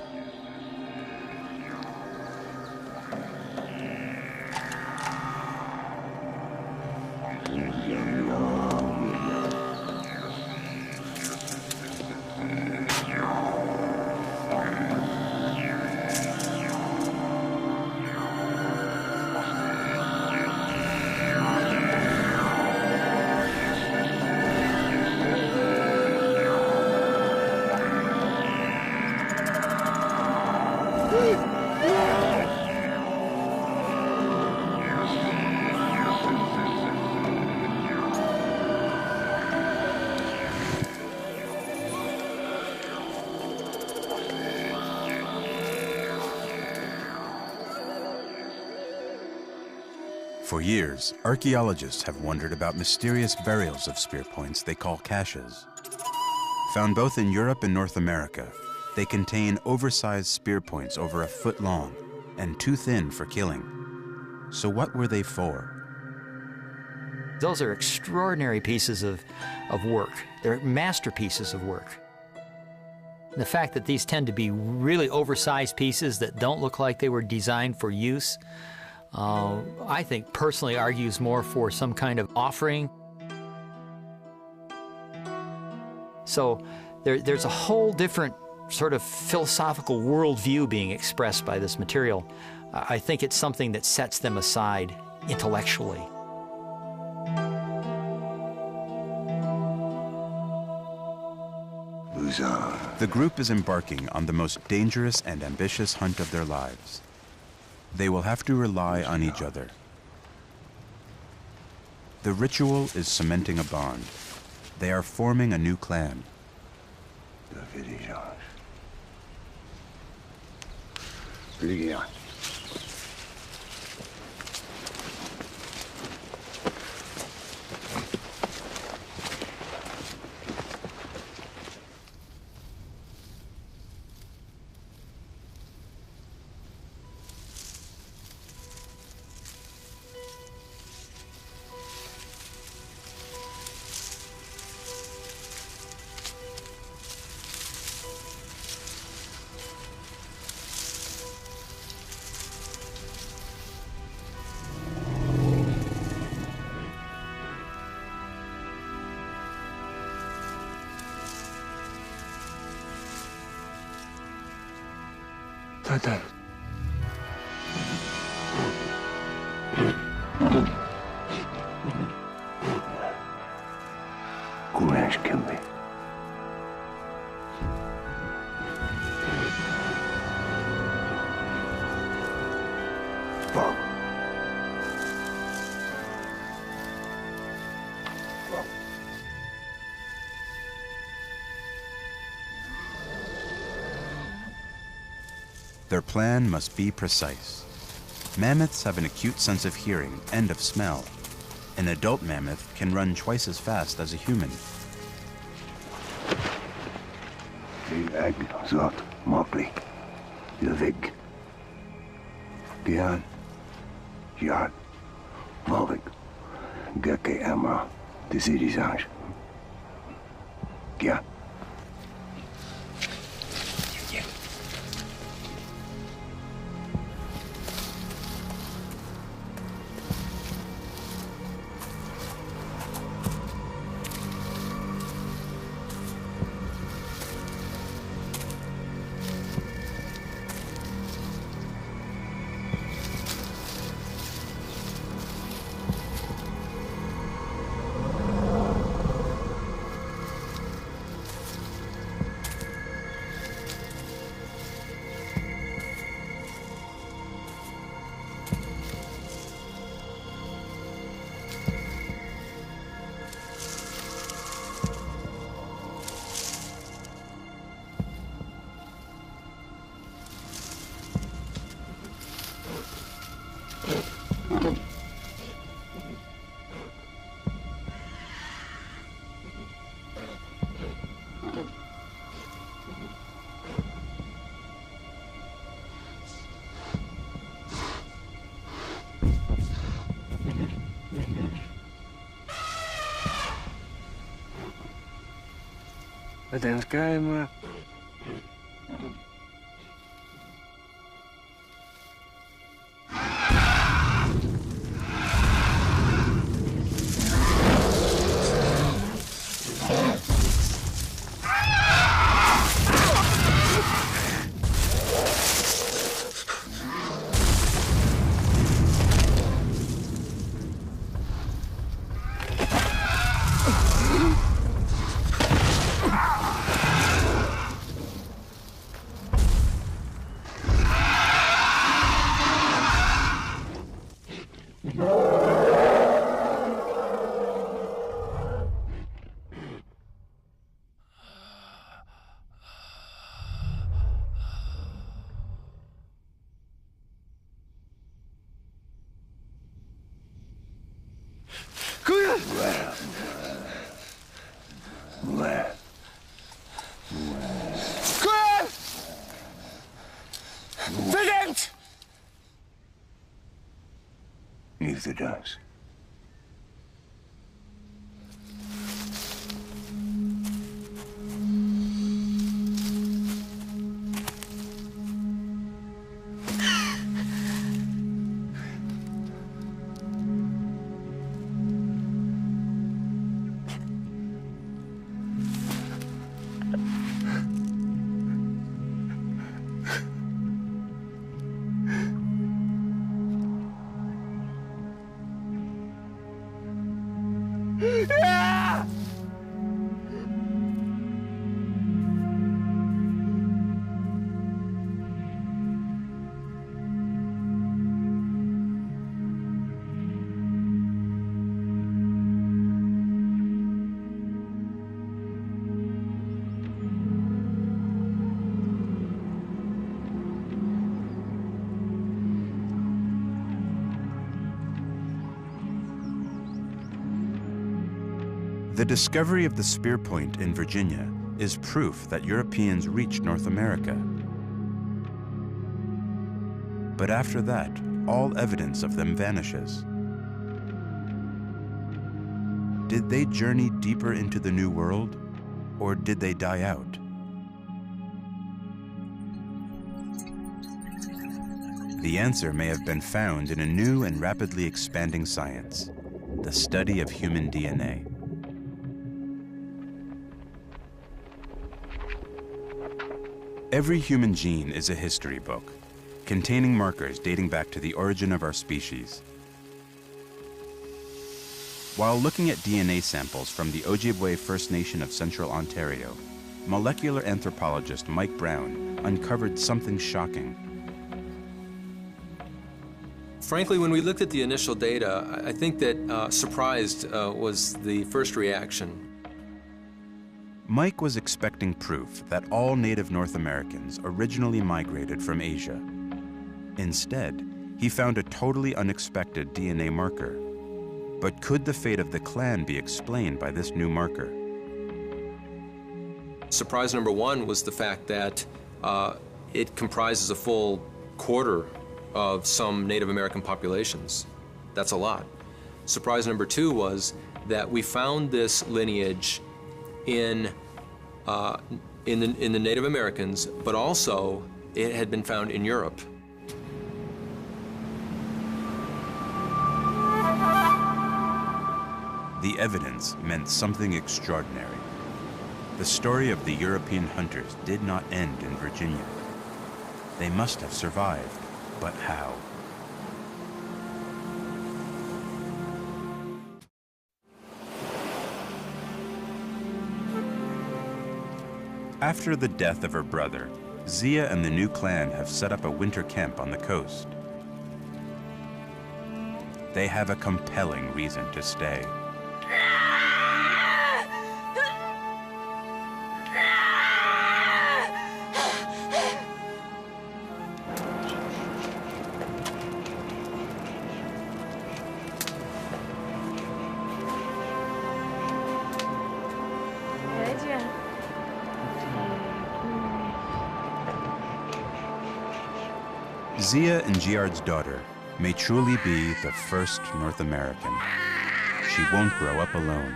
For years, archaeologists have wondered about mysterious burials of spear points they call caches. Found both in Europe and North America, they contain oversized spear points over a foot long and too thin for killing. So what were they for? Those are extraordinary pieces of work. They're masterpieces of work. The fact that these tend to be really oversized pieces that don't look like they were designed for use, I think personally argues more for some kind of offering. So there's a whole different sort of philosophical worldview being expressed by this material. I think it's something that sets them aside intellectually. The group is embarking on the most dangerous and ambitious hunt of their lives. They will have to rely on each other. The ritual is cementing a bond. They are forming a new clan. Tata. Kumesh Kimby. Bob. Their plan must be precise. Mammoths have an acute sense of hearing and of smell. An adult mammoth can run twice as fast as a human. Ag zot mopli. Yavik. Gian. Yad. Malvik. Gake Amra. Desirizage. Gian. Bedenskajmy. Verdammt! Neither does. The discovery of the spear point in Virginia is proof that Europeans reached North America. But after that, all evidence of them vanishes. Did they journey deeper into the New World, or did they die out? The answer may have been found in a new and rapidly expanding science, the study of human DNA. Every human gene is a history book, containing markers dating back to the origin of our species. While looking at DNA samples from the Ojibwe First Nation of Central Ontario, molecular anthropologist Mike Brown uncovered something shocking. Frankly, when we looked at the initial data, I think that surprised was the first reaction. Mike was expecting proof that all native North Americans originally migrated from Asia. Instead, he found a totally unexpected DNA marker. But could the fate of the clan be explained by this new marker? Surprise number one was the fact that it comprises a full quarter of some Native American populations. That's a lot. Surprise number two was that we found this lineage in the Native Americans, but also it had been found in Europe. The evidence meant something extraordinary. The story of the European hunters did not end in Virginia. They must have survived, but how? After the death of her brother, Zia and the new clan have set up a winter camp on the coast. They have a compelling reason to stay. Zia and Giard's daughter may truly be the first North American. She won't grow up alone.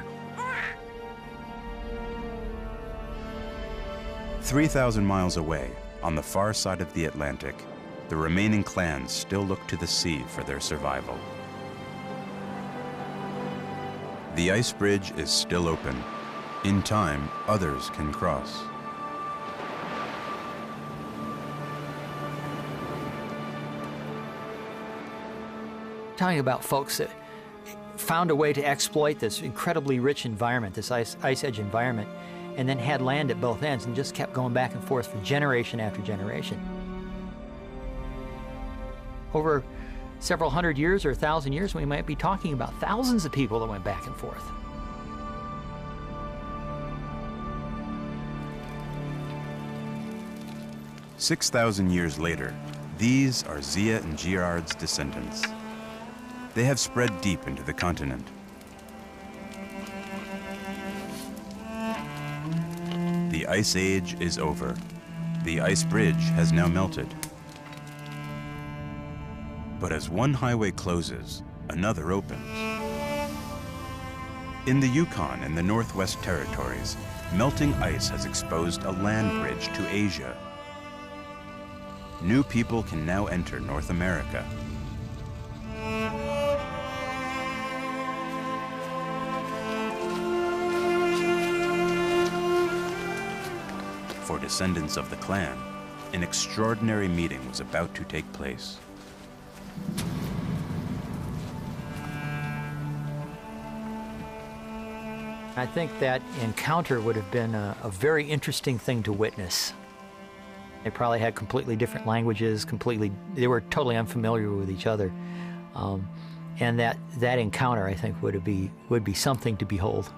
3,000 miles away, on the far side of the Atlantic, the remaining clans still look to the sea for their survival. The ice bridge is still open. In time, others can cross. Talking about folks that found a way to exploit this incredibly rich environment, this ice edge environment, and then had land at both ends and just kept going back and forth for generation after generation. Over several hundred years or 1,000 years, we might be talking about thousands of people that went back and forth. "6,000 years later, these are Zia and Giard's descendants. They have spread deep into the continent. The Ice Age is over. The ice bridge has now melted. But as one highway closes, another opens. In the Yukon and the Northwest Territories, melting ice has exposed a land bridge to Asia. New people can now enter North America. For descendants of the clan, an extraordinary meeting was about to take place. I think that encounter would have been a very interesting thing to witness. They probably had completely different languages, they were totally unfamiliar with each other. And that encounter, I think, would be something to behold.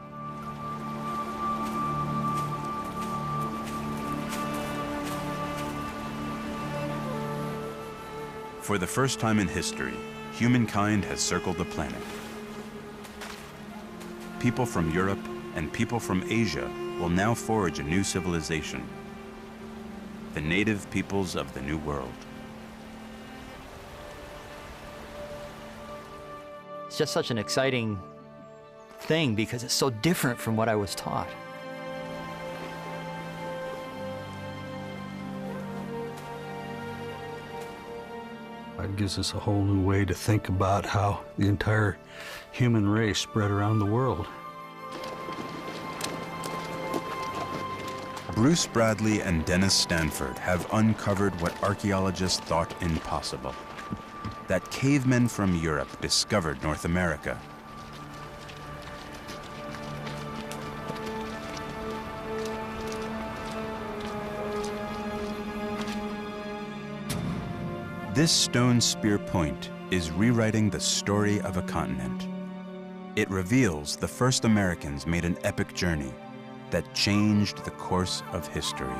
For the first time in history, humankind has circled the planet. People from Europe and people from Asia will now forge a new civilization, the native peoples of the New World. It's just such an exciting thing because it's so different from what I was taught. It gives us a whole new way to think about how the entire human race spread around the world. Bruce Bradley and Dennis Stanford have uncovered what archaeologists thought impossible: that cavemen from Europe discovered North America. This stone spear point is rewriting the story of a continent. It reveals the first Americans made an epic journey that changed the course of history.